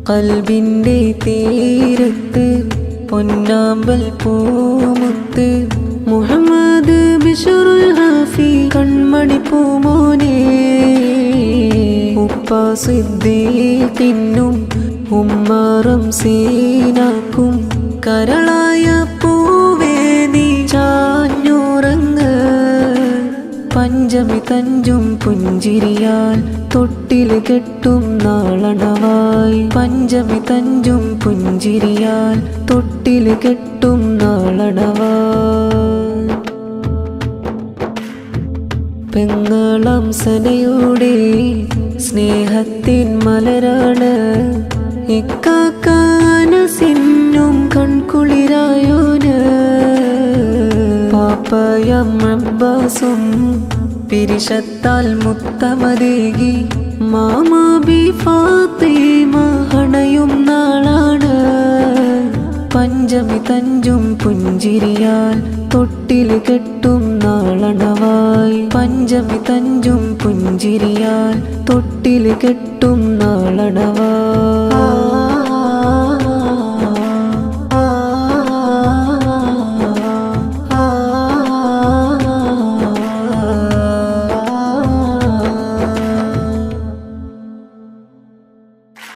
കൽബിൻ്റെ തീരത്ത് പൊന്നാമ്പൽ പൂമുത്ത് മുഹമ്മദ് ബിശ്റുൽ ഹാഫി കൺമണി പൂമോനെ ഉപ്പ സിദ്ദീഖിനും ഉമ്മ റംസീനാക്കും കരളായ പൂവേ നീ ചാഞ്ഞുറങ്ങ് പഞ്ചമി തഞ്ചും പുഞ്ചിരിയാൽ തൊട്ടിൽ കെട്ടും നാളണവായി പഞ്ചമി തഞ്ചും പുഞ്ചിരിയാൽ തൊട്ടിൽ കെട്ടും നാളണവായി പെങ്ങളം സനയുടെ സ്നേഹത്തിൻ മലരാണ് ഇക്കാക്കാനസിന്നും കൺകുളിരായോന് പാപ്പയം അബ്ബാസും പിരിശത്താൽ മുത്തമതേകി മാമാബി ഫാത്തിമ ഹണയും നാളാണ് പഞ്ചമി തഞ്ചും പുഞ്ചിരിയാൽ തൊട്ടിൽ കെട്ടും നാളണവായി പഞ്ചമി തഞ്ചും പുഞ്ചിരിയാൽ തൊട്ടിൽ കെട്ടും നാളണവായി